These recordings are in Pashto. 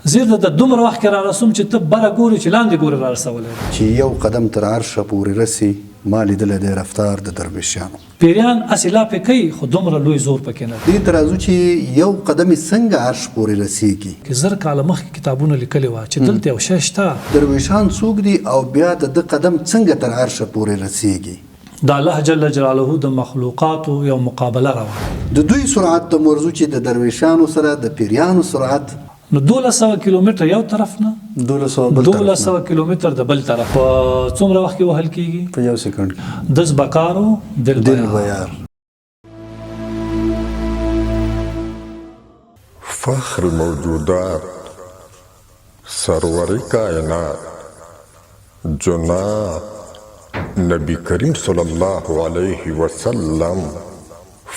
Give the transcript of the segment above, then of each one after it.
زه د دومره وخت کې را رسوم چې ته بره ګورې چې لاندې ګورې را رسولی چې یو قدم تر عرشه پورې رسي ما لیدلی دی رفتار د درویشانو. پیریان هسې لاپې کوي خو دومره لوی زور پکې نه دی. دې ته راځو چې یو قدم یې څنګه عرش پورې رسیږي. که زر کاله مخکې کتابونه لیکلي وه چې دلته یو شی شته. درویشان څوک دي او بیا د ده قدم څنګه تر عرشه پورې رسیږي. د الله جل جلاله د مخلوقاتو یو مقابله روانه. د دوی سرعت ته مرزو چې د درویشانو سره د پیریانو سرعت نو 1200 کیلومتر یو طرف نه 1200 کیلومتر د بل طرف. په څومره وخت کې وهل کیږي؟ په یو سکند کې. 10 بکارو دل بیار. فخر موجودات، سرور کائنات، جناب نبی کریم صلی الله علیه وسلم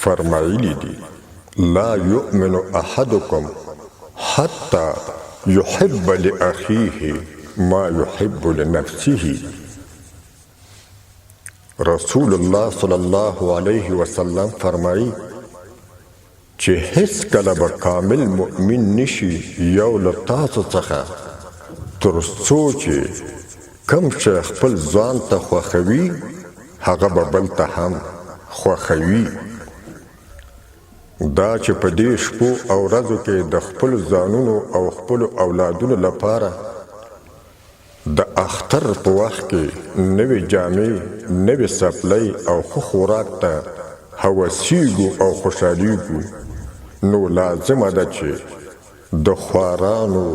فرمایلی دی لا یؤمن احدکم حتی یحب لأخیه ما یحب لنفسه. رسول الله صلی الله علیه وسلم فرمایی چې هیڅ کله به کامل مؤمن نشي یو له تاسو څخه تر څو چې کم چې خپل ځان ته خوښوي هغه به بل ته هم خوښوي. دا چې په دې شپو او ورځو کې د خپلو ځانونو او خپلو اولادونو لپاره د اختر په وخت کې نوې جامې، نوې څپلۍ او ښه خوراک ته هوسیږو او خوشحالیږو، نو لازمه ده چې د خوارانو،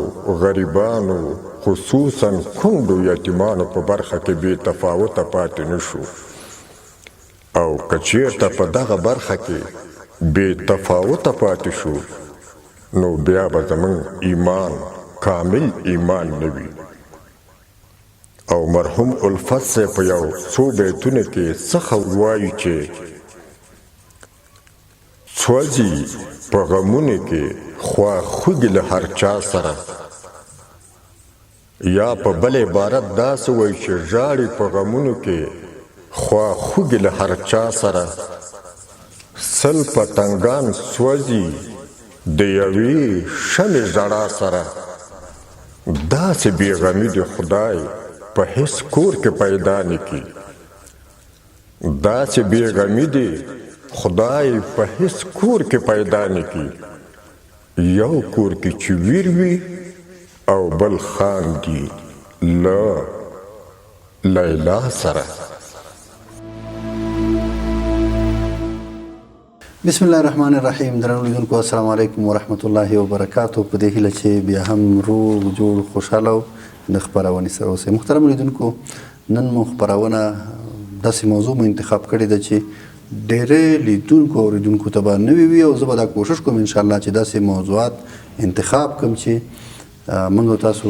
غریبانو، خصوصا کونډو یتیمانو په برخه کې بې تفاوته پاتې نشو. او که چېرته په دغه برخه کې بې تفاوته پاتې شو نو بیا به زموږ ایمان کامل ایمان نه وي. او مرحوم الفت صاحب په یو څو بیتونو کې څخه وایي چې سوځي په غمونو کې خواخوږي له هر چا سره، یا په بل عبارت داسې وایي چې ژاړي په غمونو کې خواخوږي له هر چا سره، سل پتنګان سوځي د یوې شمې ژړا سره. داسې بېغمي د خدای په هیڅ کور کې پیدا نه کړي. داسې بېغمي دی خدای په هیڅ کور کې پیدا نه کړي. یو کور کې چې ویر وي او بل خاندي له لیلا سره. بسم الله الرحمن الرحیم. درنو لیدونکو السلام علیکم ورحمت الله وبرکاتو. په دې هیله چې بیا هم روغ جوړ خوشحاله او د خپرونې سره اوسئ. محترم لیدونکو، نن مو خپرونه داسې موضوع مو انتخاب کړې ده چې ډېرې لیدونکو او اوریدونکو ته به نوې وي، او زه به دا کوشش کوم انشاءالله چې داسې موضوعات انتخاب کړم چې موږ تاسو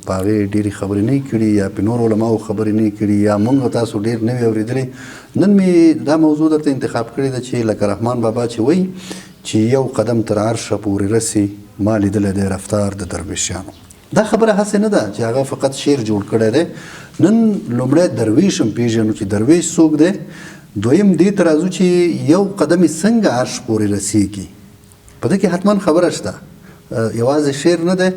په هغې ډېرې خبرې نه کړي یا په نورو علماو خبرې نه کړي یا موږ تاسو ډېر نه وي اورېدلې. نن مې دا موضوع درته انتخاب کړې ده چې لکه رحمان بابا چې وایي چې یو قدم تر عرشه پورې رسي ما لیدلی دی رفتار د درویشانو. دا خبره هسې نه ده چې هغه فقط شعر جوړ کړی دی. نن لومړی درویش هم پېژنو چې درویش څوک دی، دویم دې ته راځو چې یو قدم یې څنګه عرش پورې رسیږي. په دې کې حتما خبره شته، یوازې شعر نه دی.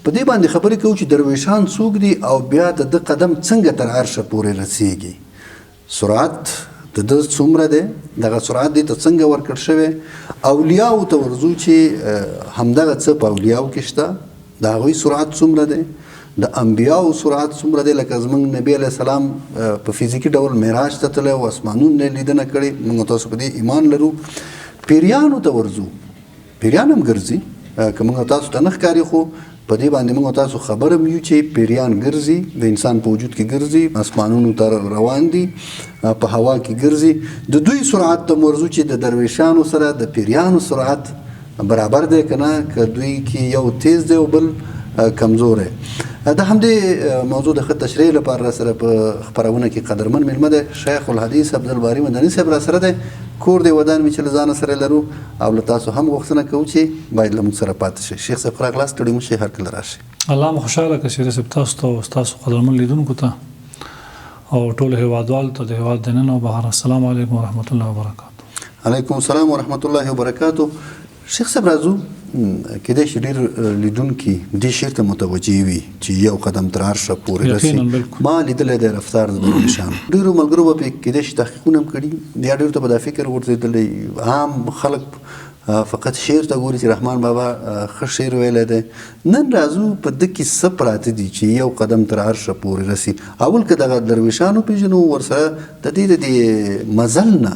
په دې باندې خبرې کوو چې درویشان څوک دي او بیا د ده قدم څنګه تر عرشه پورې رسیږي. سرعت د ده څومره دی، دغه سرعت دې ته څنګه ورکړ شوی. اولیاو ته ورځو چې همدغه څه په اولیاو کې شته، د هغوی سرعت څومره دی، د انبیاو سرعت څومره دی. لکه زموږ نبی علیه السلام په فزیکي ډول معراج ته تللی او اسمانونه لیدنه کړې، موږ تاسو په دې ایمان لرو. پیریانو ته ورځو، پیریان هم ګرځي، که موږ تاسو ته نه ښکاري خو په دې باندې موږ تاسو خبر هم یو چې پیریان ګرځي، د انسان په وجود کې ګرځي، اسمانونو ته روان دي، په هوا کې ګرځي. د دوی سرعت ته ورځو چې د درویشانو سره د پیریانو سرعت برابر دی که نه، که دوی کې یو تیز دی او بل کمزور دی. د همدې موضوع د ښه تشریح لپاره را سره په خپرونه کې قدرمن میلمه دی شیخ الحدیث عبدالباري مدني صاحب را سره دی. کور دی ودان مې چې له ځانه سره لرو او له تاسو هم غوښتنه کوو چې باید له موږ سره پاتې شئ. شیخ صاحب ښه راغلاست، ستړي مه شئ، هر کله راشئ. الله مو خوشحاله کړه شیخ صاحب، تاسو ته او ستاسو قدرمن لیدونکو ته او ټولو هیوادوالو ته د هیواد دننه او بهر السلام علیکم ورحمت الله وبرکاتو. علیکم السلام ورحمت الله وبرکاتو. شیخ صاحب راځو کېدای شي ډېر لیدونکي دې شعر ته متوجه وي چې یو قدم تر عرشه پورې رسي. ما لیدلی دی رفتار د درویشانو. ډېرو ملګرو به پرې کېدای شي تحقیقونه هم کړي، یا ډېرو ته به دا فکر ورځېدلی عام خلک فقط شعر ته ګوري چې رحمان بابا ښه شعر ویلی دی. نن راځو په ده کې څه پراته دي چې یو قدم تر عرشه پورې رسي. اول که دغه درویشانو پېژنو، ورسره د دې مزل نه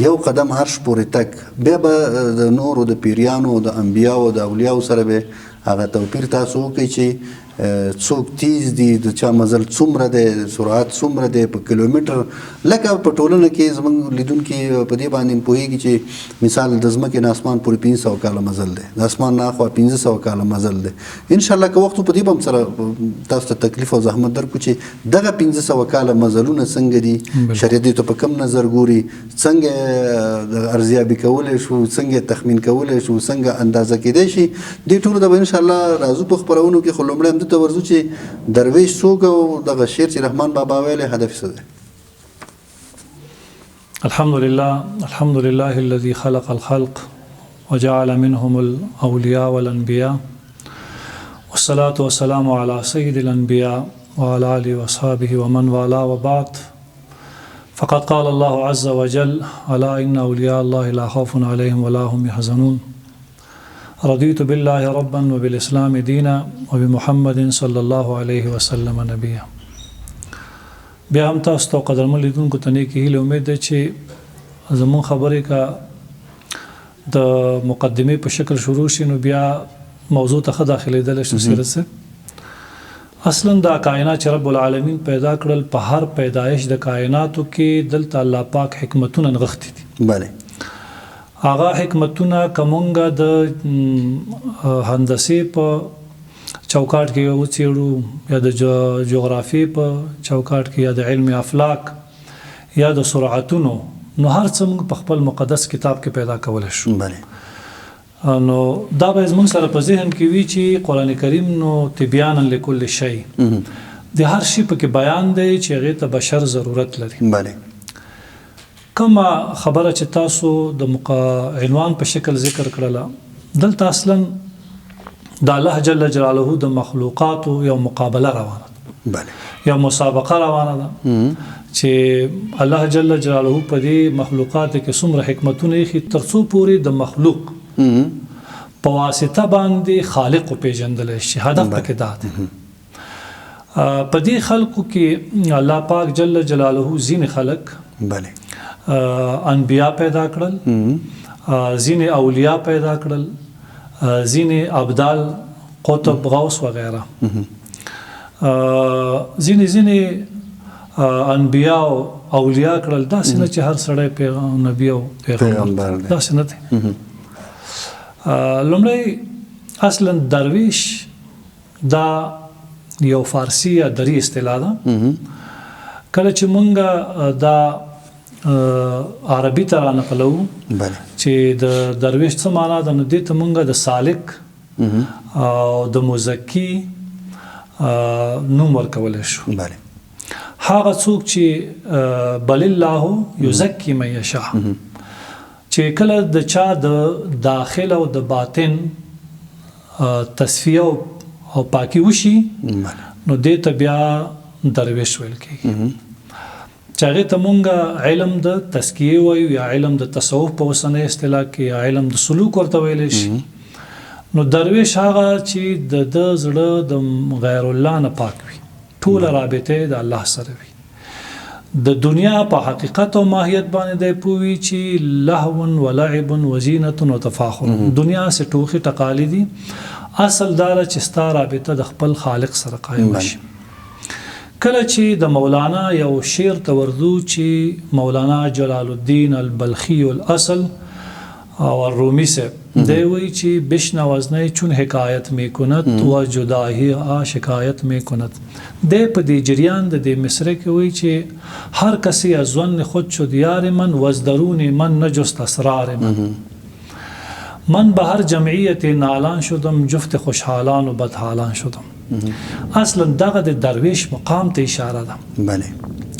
یو قدم عرش پورې تک، بیا به د نورو د پیریانو د انبیاو د اولیاو سره به هغه توپیر تاسو وکړئ چې څوک تیز دي، د چا مزل څومره دی، سرعت څومره دی په کیلومتر. لکه په ټولنه کې زموږ لیدونکي په دې باندې پوهېږي چې مثال د ځمکې نه اسمان پورې 500 کاله مزل دی، د اسمان نه اخوا 1500 کاله مزل دی. انشاءالله که وخت په دې به هم سره تاسو ته تکلیف او زحمت درکړو چې دغه 1500 کاله مزلونه څنګه دي، شریعت دې ته په کم نظر ګوري، څنګه د ارزیابي کولی شو، څنګه تخمین کولی شو، څنګه اندازه کېدای شي. دې ټولو ته به انشاءالله راځو په خپرونو کې. خو لومړی همدې ته ورځو چې درویش څوک او دغه شعر چې رحمان بابا ویلی هدف څه دی؟ الحمد لله الذي خلق الخلق وجعل منهم الأولياء والأنبياء والصلاة والسلام على سيد الأنبياء وعلى آله وأصحابه ومن والاه وبعد. فقد قال الله عز وجل: ألا إن أولياء الله لا خوف عليهم ولا هم يحزنون. رضيت بالله ربا وبالإسلام دينا وبمحمد صلى الله عليه وسلم نبيا. بیا هم تاسو ته قدرمن لیدونکو ته نیکې هیلې امید ده چې زموږ خبرې که د مقدمې په شکل شروع شي نو بیا موضوع ته ښه داخلېدلی شو. سیرت صاحب، اصلا دا کائنات چې رب العالمین پیدا کړل، په هر پیدایش د کائناتو کې دلته الله پاک حکمتونه نغښتي دي. بله، هغه حکمتونه که مونږ د هندسې په چوکاټ کې وڅېړو، یا د جغرافیې په چوکاټ کې، یا د علم افلاک، یا د سرعتونو، نو هر څه موږ په خپل مقدس کتاب کې پیدا کولی شو. بله، نو دا به زموږ سره په ذهن کې وي چې قرآن کریم نو تبیانا لکل شی، د هر شي پکې بیان دی چې هغې ته بشر ضرورت لري. بله، کومه خبره چې تاسو د عنوان په شکل ذکر کړله، دلته اصلا د الله جل جلاله د مخلوقاتو یو مقابله روانه ده. بله، یو مسابقه روانه ده چې الله جل جلاله په دې مخلوقاتو کې څومره حکمتونه ایښي تر څو پورې د مخلوق په واسطه باندې خالق وپېژندلی شي. هدف پکې دا دی. په دې خلقو کې الله پاک جل جلاله ځینې خلق بله انبیاء پیدا کړل، ځینې اولیاء پیدا کړل، ځینې ابدال، قطب، غوث وغیره. ځینې انبیاء او اولیاء کړل. داسې نه چې هر سړی نبی او پیغمبر، داسې نه دی. لومړی اصلا درویش دا یو فارسی یا دری اصطلاح ده. کله چې مونږ دا عربي ته رانقلو چې د درویش څه معنا ده، نو دې ته مونږ د سالک او د مزکی نوم ورکولی شو. هغه څوک چې بل الله یزکی من یشاء، چې کله د چا د داخل او د باطن تصفیه او پاکی وشي نو دې ته بیا درویش ویل کېږي. چې هغې ته مونږ علم د تزکیې وایو، یا علم د تصوف په اوسنۍ اصطلاح کې، یا علم د سلوک ورته ویلی شي. نو درویش هغه چې د زړه د غیر الله نه پاک وي، ټوله رابطه د الله سره وي، د دنیا په حقیقت او ماهیت باندې دی پوه وي چې لهو و لعب و زینت و تفاخر، دنیا سے ټوخي ټقالي دي. اصل دا چې ستا رابطه د خپل خالق سره قایم شي. کله چې د مولانا یو شعر ته ورځو چې مولانا جلال الدین البلخی الاصل او الرومی سے دی وی چې بشنوزنی چون حکایت می کند و جداهی شکایت می کند. دی په دې جریان د دې مصره کې وی چې هر کسی از ظن خود شد یار من و از درون من نجست اسرار من به هر جمعیت نالان شدم جفت خوشحالان و بدحالان شدم. اصلا دغه د درویش مقام ته اشاره ده. بله،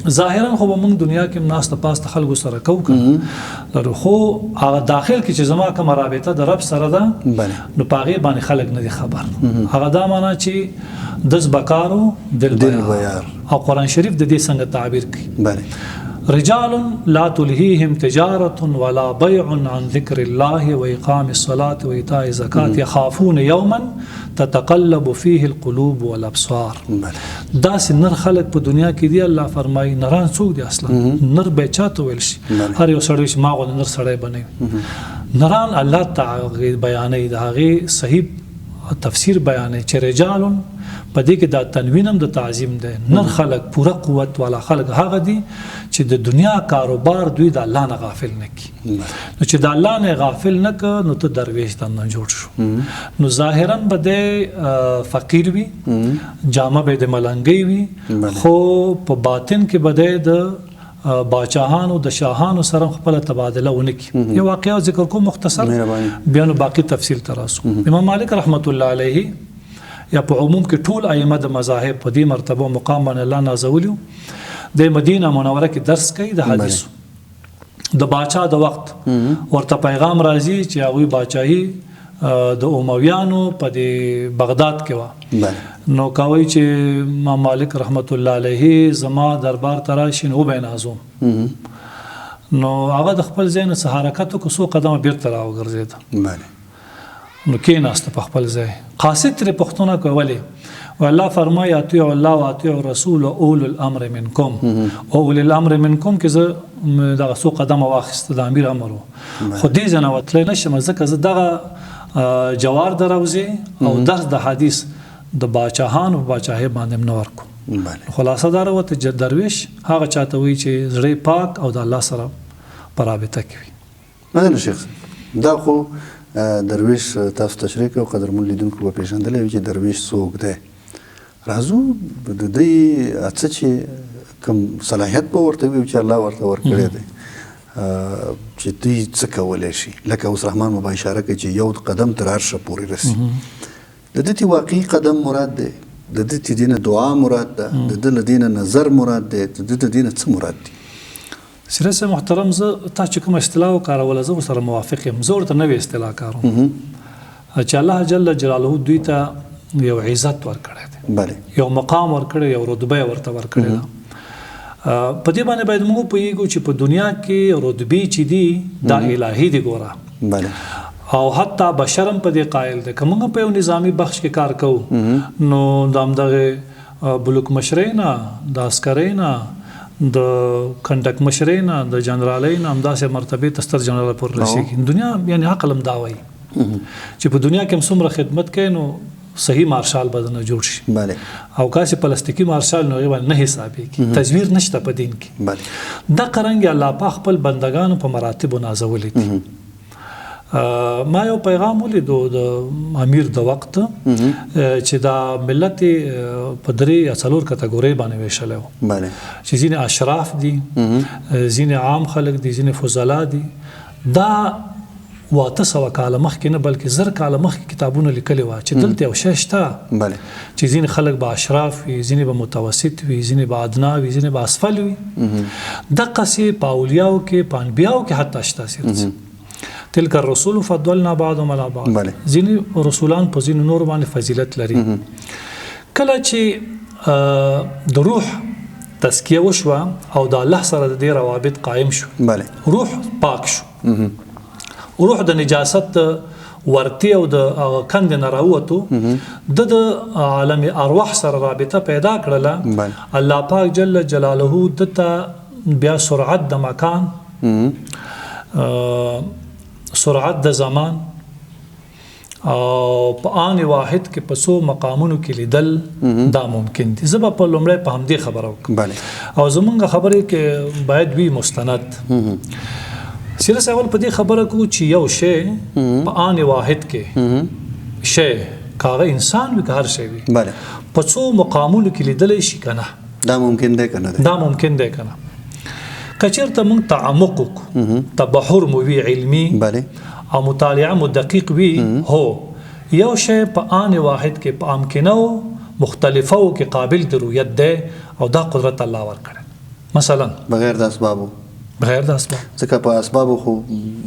ظاهرا خو به موږ دنیا کې ناس ته پاس ته خلکو سره کوو لرو خو هغه داخل کې چې زما کومه رابطه د رب سره ده نو په هغې باندې خلک نه دي خبر هغه دا معنا چې دز بکارو دل بیار او قرآن شریف د دې څنګه تعبیر کوي رجال لا تلهيهم تجارة ولا بيع عن ذكر الله وإقام الصلاة وإيتاء الزكاة يخافون يوما تتقلب فيه القلوب والأبصار دا نر خلق په دنیا کې دی الله فرمایي نران څوک دي اصلا نر به چاته ویل شي هر یو سړی چې ما غو نر سړی بنوي نران الله تعالی بیانوي د هغې صحیح تفسیر بیانوي چې رجال په دې کې دا تنوین هم د تعظیم دی نر خلق پوره قوت والا خلق هغه دي چې د دنیا کاروبار دوی د الله نه غافل نه کی نو چې د الله نه غافل نه ک نو ته درویش نه جوړ شو نو ظاهرا به د فقیر وي جامه به د ملنګي وي خو په باطن کې به د باچاهانو د شاهانو سره خپل تبادله ونکي یو واقعا ذکر کوم مختصر بیا نو باقی تفصیل تراسو امام مالک رحمت الله علیه یا په عموم کې ټول ائمه د مذاهب په دې مرتبه مقام باندې الله نازولیو د مدینه منوره کې درس کوي د حدیث د باچا د وخت ورته پیغام راځي چې هغه باچاهي د امویانو په د بغداد کې و نو کوي چې امام مالک رحمت الله علیه زما دربار تراشین او به نازوم نو هغه د خپل ځین سره حرکت کو سو قدمه بیرته راوګرځید نو کې ناست په خپل ځای قاصد تر پښتونه کوي او الله فرمایي اطیع الله و اطیع الرسول او اول الامر منکم او اول الامر منکم کې زه دغه سو قدم واخست د امیر امر خو دې ځنه وتل نشم ځکه زه دغه جوار دروزي او درس د حدیث د باچاهان او باچاهي باندې نور کو خلاصه دا وروته درویش هغه چاته وی چې زړه پاک او د الله سره پرابطه کوي مدن شیخ دا خو درویش تاسو تشریح او قدرمن لیدونکو په پیژندلې چې درویش څوک دی راځو د دې اڅ چې کوم صلاحیت په ورته وي چې الله ورته ورکړی دی چې دې څه کولای شي لکه اوس رحمان مبا اشاره کوي چې یو قدم تر عرشه پورې رسي د دې واقعي قدم مراد دی د دې دینه دعا مراد ده د دې دینه نظر مراد دی د دې دینه څه مراد دی سیرت محترم زه تا چې کوم اصطلاح وکاروله زه ورسره موافق یم زه ورته نوې اصطلاح کاروم چې الله جل جلاله دوی ته یو عزت ورکړی دی یو مقام ورکړی یو رتبه ورته ورکړې ده په دې باندې باید موږ پوهیږو چې په دنیا کې رتبې چې دي دا الهي دي ګوره او حتی بشرم په دې قائل دی که موږ په یو نظامی بخش کې کار کوو نو د همدغه بلوک مشرۍ نه د عسکرۍ نه د کنډک مشرۍ نه د جنرالۍ نه همداسې مرتبې ته ستر جنرال پورې رسېږي دنیا یعنې عقل هم دا وایي چې په دنیا کې هم څومره خدمت کوي نو صحیح مارشال به نه جوړ شي او کاسې پلاستیکي مارشال نو هغې باندې نه حسابېږي تزویر نشته په دین کې دا قرنګې الله پاک خپل بندګانو په مراتبو نازولی دي ما یو پیغام ولیدو د امیر د وخت چې دا ملت په درې یا څلور کټګورۍ باندې ویشلی و چې ځینې اشراف دي ځینې عام خلک دي ځینې فضلا دي دا 800 کاله مخکې نه بلکې 1000 کاله مخکې کتابونه لیکلي وه چې دلته یو شی شته چې ځینې خلک به اشراف وي ځینې به متوسط وي ځینې به ادنا وي ځینې به اسفل وي دقسې په اولیاو کې په انبیاو کې حتی شته تلک الرسول فضلنا بعضهم على بعض ځینې رسولان په ځینو نور باندې فضیلت لري کله چې د روح تزکیه وشوه او د الله سره د دې روابط قایم شو روح پاک شو روح د نجاست ورتی او د کند نه راووتو د عالم ارواح سره رابطه پیدا کړله الله پاک جل جلاله دته بیا سرعت د مکان سرعت د زمان او په آن واحد کې په څو مقامونو کې لیدل دا ممکن دي زه به په لومړی په همدې خبره وکړم او زمونږ خبرې کې باید وي مستند سیره اول په دې خبره کوو چې یو شی په آن واحد کې شی کاغه انسان وي که هر شی وي په څو مقامونو کې لیدلی شي که نه دا ممکن دی که نه دی دا ممکن دی که نه کچیرته موږ تعمق وکړو تبحر مو وي علمي او مطالعه مو دقیق وي هو یو شی په آن واحد کې په امکنو مختلفو کې قابل د رؤیت دی او دا قدرت الله ورکړی مثلا بغیر د اسبابو بغیر د اسباب ځکه په اسبابو خو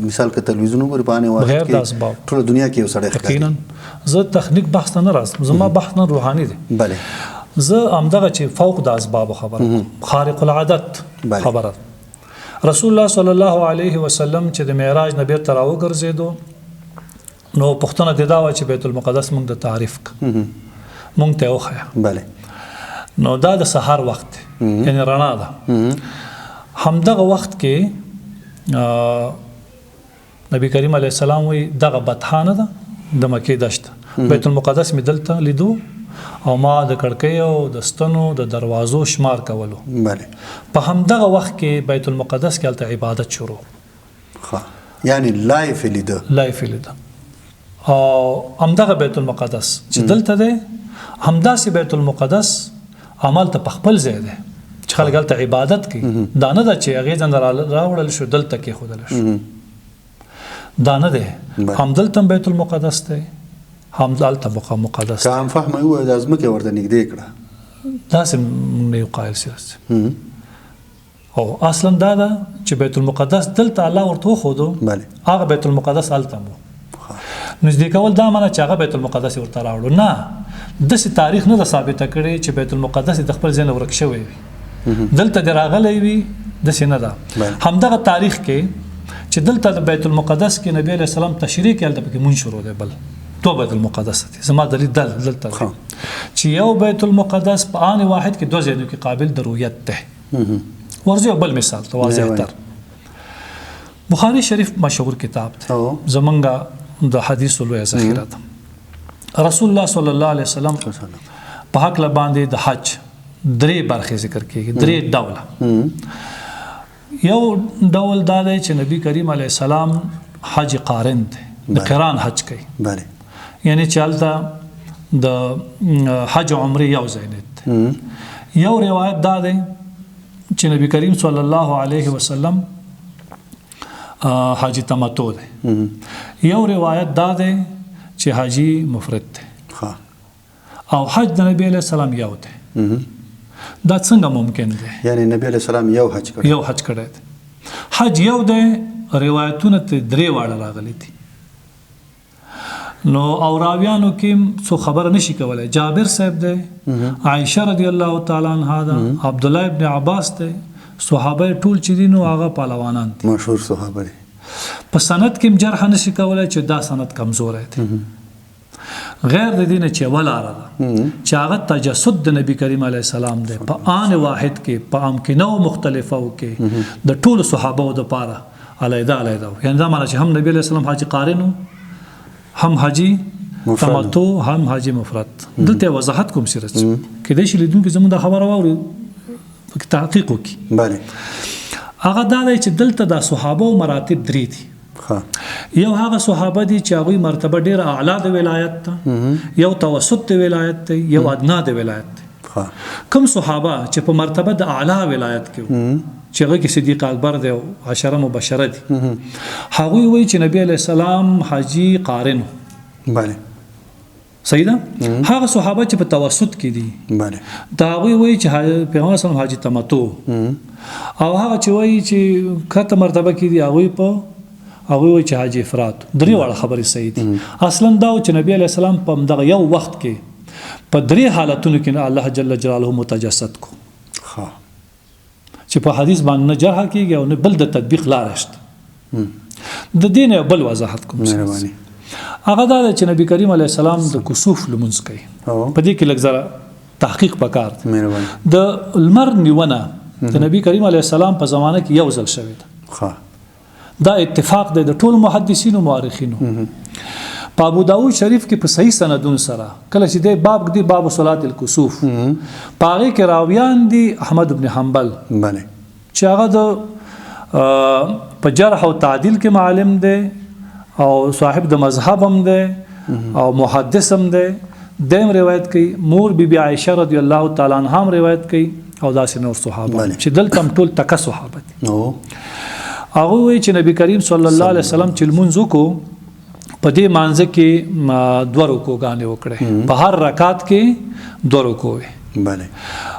مثال که تلویزیون وګورې په انې بغیر د واحد اسباب کې ټوله دنیا کې یو سړی ښکاري. یقینا زه تخنیک بحث نه راځم، زما بحث نه روحاني دی. بله زه همدغه چې فوق د اسباب خبره خارق العادت خبره. رسول الله صلی الله علیه وسلم چې د معراج نبی ته راوګرځېدو نو پوښتنه د دا و چې بیت المقدس موږ د تعریف موږ ته وښیه. بله نو دا د سحر وخت یعنی رڼا ده. همدغه وخت کې نبی کریم علیه السلام وی دغه بطحانه ده د مکې دشته، بیت المقدس مې دلته لیدو او ما د کړکۍ او د ستنو د دروازو شمار کولو. بله په همدغه وخت کې بیت المقدس کې هلته عبادت شروع یعنی لایف لیده لایف لیده او همدغه بیت المقدس چې دلته دی همداسې بیت المقدس عمل ته په خپل ځای دی چې خلک هلته عبادت کوي. دا نه ده چې هغې ځنه راوړل شو دلته کېښودلی شو، دا نه دی. همدلته بیت المقدس دی، همدلته مقدس که هم فهمه ووایو دا ځمکې ورته نږدې کړه، داسې موږ نه یو قایل سیاسي. او اصلا دا ده چې بیت المقدس دلته الله ورته وښودو، هغه بیت المقدس هلته مو نږدې کول دا معنی چې هغه بیت المقدس ورته راوړو. نه، داسې تاریخ نه ده ثابته کړې چې بیت المقدس د خپل ځای نه ورک شوی وي، دلته د راغلی وي، داسې نه ده. همدغه تاریخ کې چې دلته د بیت المقدس کې نبی علیه السلام تشریح کې هلته پکې مونځ شروع دی. بل تو بیت المقدس دی، زما دلیل دلته دی چې یو بیت المقدس په آن واحد کې دوه ځایونو کې قابل د رؤیت دی. ورځو بل مثال ته واضح تر بخاری شریف مشهور کتاب دی، زمونږ د حدیثو لویه ذخیره ده. رسول الله صلی الله علیه وسلم په هکله باندې د حج درې برخې ذکر کېږي، درې ډوله. یو ډول دا دی چې نبی کریم علیه السلام حج قارن دی، د قران حج کوي، یعنی چې هلته د حج عمرې یو ځای دی. یو روایت دا دی چې نبی کریم صلی الله علیه وسلم حاجی تمتع دی. یو روایت دا دی چې حاجی مفرد دی او حج د نبی علیه السلام یو دی. دا څنګه ممکن دی؟ یعنی نبی علیه السلام یو حج کړی دی. حج یو دی، روایتونه ته درې واړه راغلي دي. نو او راویانو کې څو خبره نشي کولی. جابر صاحب دی، عایشه رضی الله تعالی عنها ده، عبدالله ابن عباس دی، صحابه ټول چې دي نو هغه پهلوانان دي، مشهور صحابه دي. په سند کې جرح نشي کولی چې دا سند کمزوری دی. غیر د دې نه چې اوله لاره ده چې هغه تجسد د نبی کریم علیه السلام دی په آن واحد کې، په امکنو مختلفو کې د ټولو صحابو دپاره علیحده علیحده. یعنې دا معنی چې هم نبی علیه السلام حاجي قارن هم حاجي تمتع هم حاجي مفرد. دلته وضاحت کوم سیرت کېدای شي لیدونکي زموږ دا خبره واوري پکې تحقیق وکړي. هغه دا دی چې دلته د صحابو مراتب درې دي. یو هغه صحابه دي چې هغوی مرتبه ډیره اعلی د ولایت ده، یو توسط د ولایت دی، یو ادنا د ولایت دی. کوم صحابه چې په مرتبه د اعلی ولایت کې چې هغه کې صدیق اکبر دی او عشره مبشره دي، هغوی وایي چې نبی علیه السلام حاجي قارن. صحیح ده. هغه صحابه چې په توسط کې دي دا هغوی وایي چې پیغمبر اسلام حاجي تمتع، او هغه چې وایي چې کته مرتبه کې دي هغوی په هغوی وایي چې حاجي افراد. درې واړه خبرې صحیح دي. اصلا دا و چې نبی علیه السلام په همدغه یو وخت کې په درې حالتونو کې الله جل جلاله متجسد کو چې په حدیث باندې نه جرح کېږي او نه بل د تطبیق لاره شته. د دې نه بل وضاحت کوم هغه دا چې نبی کریم علیه السلام د کسوف لمونځ کوي. په دې کې لږ ذره تحقیق پکار دی. د لمر نیونه د نبی کریم علیه السلام په زمانه کې یو ځل شوې ده. دا اتفاق دی د ټولو محدثینو مورخینو. په ابو داود شریف کې په صحیح سندون سره کله چې دی باب دی باب صلات الکسوف، په هغې کې راویان دي احمد بن حنبل چې هغه د په جرح او تعدیل کې معلم دی او صاحب د مذهب هم دی او محدث هم دی. دیم روایت کوي، مور بیبي عایشه رضی الله تعالی عنها هم روایت کوي او داسې نور صحابه چې دلته هم ټول تکه صحابه دي. هغه وایي چې نبی کریم صلی الله علیه وسلم چې لمونځ وکړو په دې مانځه کې دوه رکوګانې وکړې، په هر رکعت کې دوه رکوع وې.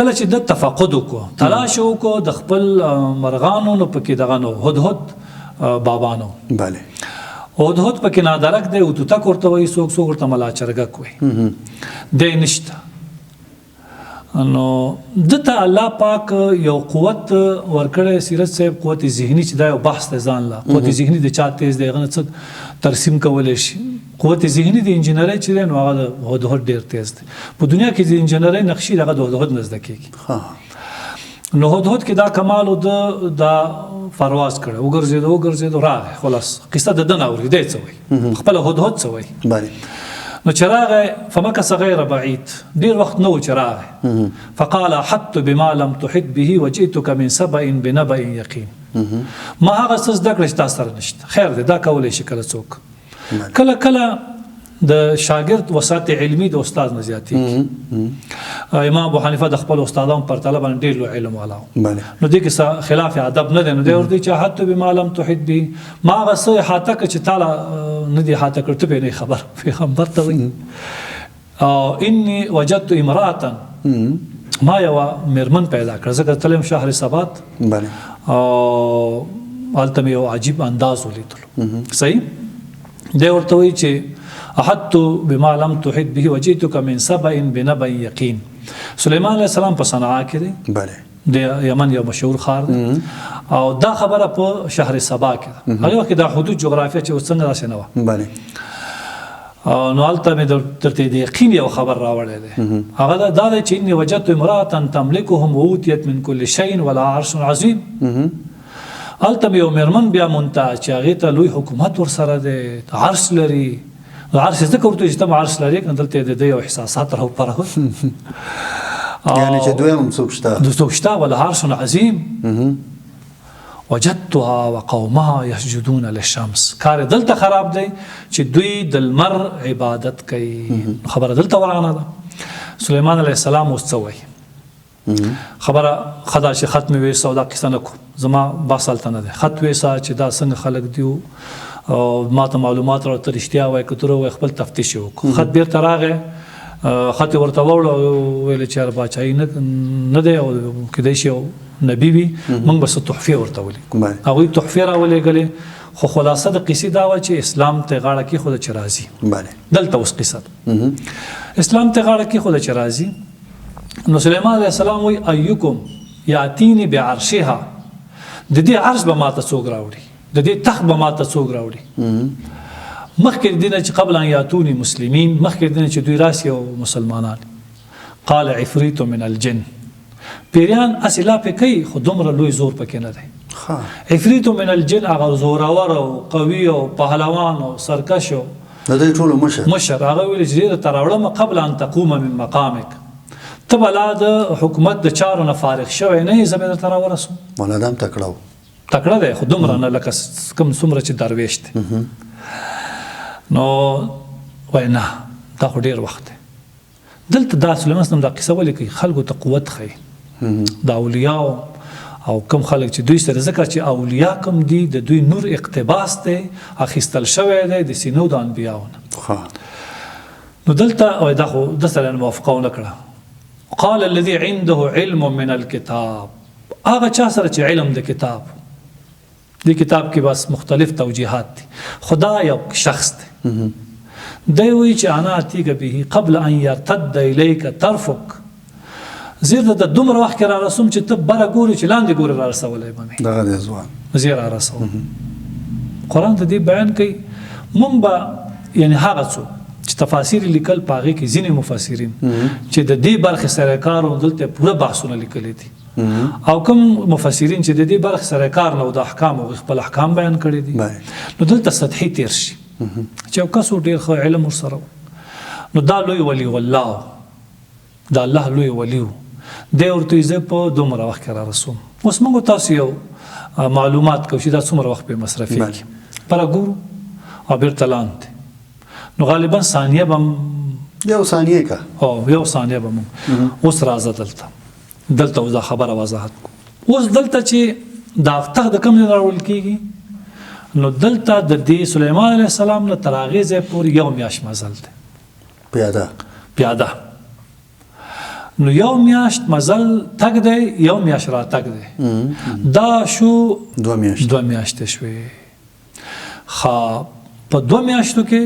کله چې د تفقد وکړو تلاش وکړو د خپل مرغانو نو پکې دغه نو هدهد بابانو بله هدهد پکې نادرک دی او توتک ورته وایي څوک ورته ملا چرګک وایي دی نشته نو دته الله پاک یو قوت ورکړی سیرت صاحب قوت ذهني چې دا یو بحث دی ځان لا قوت ذهني د چا تیز دی هغه څه ترسیم کولی شي قوت ذهني د انجینرۍ چې دی نو هغه د هدهد ډېر تیز دی په دنیا کې د انجینرۍ نقشې هغه د هدهد نه زده کېږي نو هدهد کې دا کمال او دا پرواز کړی وګرځېدو راغی خلاص قصه د ده نه اورېدی څه وایي خپله هدهد څه وایي بله نو چې راغی فمکث غیر بعید ډېر وخت نه و چې راغی فقال احطت بما لم تحط به وجئتك من سبأ بنبأ یقین ما هغه څه زده کړه چې تا سره نشته خیر دی دا کولی شي کله څوک کله کله د شاګرد وسعت علمي د استاد نه زیاتېږي امام ابو حنیفه د خپل استادانو پر طلب باندې ډېر لوی علم والا نو دې کې خلاف ادب نه دی نو دی ورته چې احطت بما لم تحط به ما هغه څه احاطه کړه چې تعالی نه دی احاطه کړ ته به نه خبر پیغمبر ته وایي انی وجدت امرأة ما یو میرمن پیدا کړه ځکه تلم شهر ثبات او هلته مې یو عجیب انداز ولیدلو صحیح دی ورته وایي چې احطت بما لم تحط به وجئتك من سبأ بنبأ یقین سلیمان علیه السلام په صنعا کې دی بله د یمن یو مشهور ښار دی او دا خبره په شهر سبا کې ده هغه وخت دا حدود جغرافیه چې اوس څنګه داسې نه وه بله نو هلته مې درته د یقین یو خبر راوړی دی هغه دا دی چې اني وجدت امرأة تملکهم وأوتیت من کل شیء ولها عرش عظیم هلته مې یو میرمن بیا مونته چې هغې ته لوی حکومت ورسره دی عرش لري عرش ځکه ورته چې ته عرش لرې که دلته د ده یو احساسات راوپارول یعنې چې دوی هم څوک شته څوک شته ولها عرش عظیم وجدتها وقومها يسجدون للشمس کار دلته خراب دی چې دوی د لمر عبادت کوي خبره دلته ورانه ده سلیمان علیه السلام اوس څه وایي خبره خدا چې خط مې ویسه او دا کیسه نه کوم زما بحث هلته نه دی خط ویسه چې دا څنګه خلک دي او ما ته معلومات راته رښتیا وایي که دروغ وایي خپل تفتیش یې وکړو خط بیرته راغی خط یې ورته ووړو ویل چې یاره باچایي نه دی او کیدای شي یو نبي وي موږ به څه تحفې ورته ولیکو هغوی تحفې راولېږلې خو خلاصه د قیسې دا وه چې اسلام ته یې غاړه کېښوده چې راځي دلته اوس قیصه ده اسلام ته یې غاړه کېښوده چې راځي نو سلیمان علیه السلام وایي ایکم یاتیني بعرشها د دې عرش به ماته څوک راوړي د دې تخت به ماته څوک راوړي مخکې د دې نه چې قبل ان یاتوني مسلمین مخکې د دې نه چې دوی راسي او مسلمانان قال عفریت من الجن پیریان هسې لاپې کوي خو دومره لوی زور پکې نه دی عفریت من الجن هغه زورور او قوي او پهلوان او سرکش او د دوی ټولو مشر هغه ویل چې دې ته راوړم قبل ان تقوم من مقامک ته به لا د حکومت د چارو نه فارغ شوی نه یې زه به درته راورسوم مولا دا هم تکړه و تکړه دی خو دومره نه لکه کوم څومره چې درویش دی نو وایي نه دا خو ډېر وخت دی دلته دا سلیمان اسلام دا قصه ولې کوي خلکو ته قوت ښیي د اولیاو او کم خلک چې دوی سره ذکر چې اولیاء کم دي د دوی نور اقتباس دی اخیستل شوی دی د سینو د انبیاو نه نو دلته دا خو د سره موافقه ونه کړه قال الذي عنده علم من الكتاب هغه چا سره چې علم د کتاب دی کتاب کې بس مختلف توجیهات دي خدا یو شخص دی دی وی چې انا اتیک به قبل ان يرتد اليك طرفك زیر د دومره وخت کې را رسوم چې ته بره ګوري چې لاندې ګوري را رسولی به مې دغه دی ځوان زیر را رسوم قرآن ته دې بیان کوي مونږ به یعنی هغه څوک چې تفاسیر لیکل په هغې کې ځینې مفسرین چې د دې برخې سره کار او دلته پوره بحثونه لیکلي دي او کوم مفسرین چې د دې برخې سره کار نه او د احکام او خپل احکام بیان کړي دي نو دلته سطحي تیر شي چې یو کس ډېر ښه علم ورسره نو دا لوی ولی والله دا الله لوی ولی و دی ورته زه په دومره وخت کې را رسوم اوس موږ تاسو یو معلومات کوو چې دا څومره وخت پرې مصرفېږي پره ګورو او بیرته لاندې نو غالبا ثانیه به یو ثانیه کا یو ثانیه به موږ اوس راځه دلته اوس دا خبره وضاحت کو اوس دلته چې دا تخت د کوم ځای نه راوړل کېږي نو دلته د دې سلیمان علیه السلام نه تر هغې ځای پورې یو میاشت مزل دی پیاده نو یو میاشت مزل تګ دی یو میاشت را تګ دی دا شو 2 میاشتې 2 میاشتې شوې ښه په 2 میاشتو کې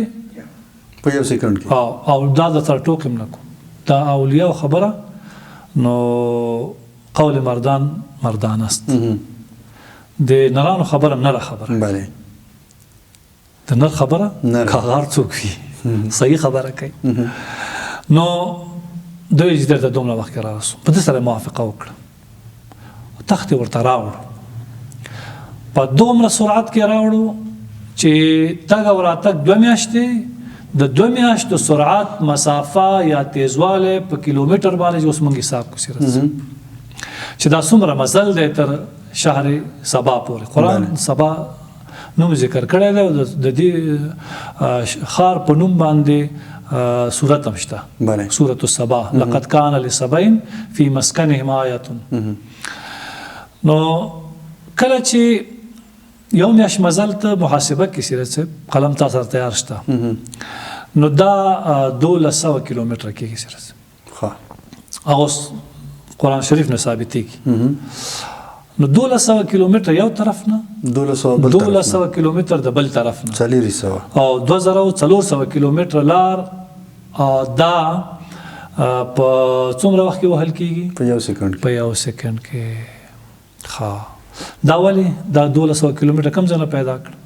په یو سکند کې او دا د تر ټوکم نه کوم دا اولیاء خبره نو قول مردان است د نرانو خبره نره خبره بله د نر خبره کاغار څوک وي صحیح خبره کوي نو دوی چې درته دومره وخت کې راسو په دې سره موافقه وکړه تخت ورته راوړو په دومره سرعت کې راوړو چې تګ او راتګ 2 میاشتې د 2 میاشتو سرعت مسافه یا تیزواله په کیلومتر باندې اوس موږ حساب کوو چې دا څومره مزل دی تر شهر سبا پورې قرآن سبا نوم ذکر کړی دی د دې ښار په نوم باندې سورت هم شته سورت السبا لقد کان لسبعین فی مسکنهم آیة نو کله چې یو میاشت مزل ته محاسبه کې سیرت صاحب قلم تا سره تیار شته نو دا 1200 کیلومتر کېږي سیرت هغه قرآن شریف نه ثابتېږي نو 1200 کیلومتر یو طرف نه 1200 کیلومتر د بل طرف نه 400 او 2400 کیلومتر لار دا په څومره وخت کې وهل کېږي په یو سکند کې ښه دا ولې دا 1200 کیلومتر کم ځای نه پیدا کړ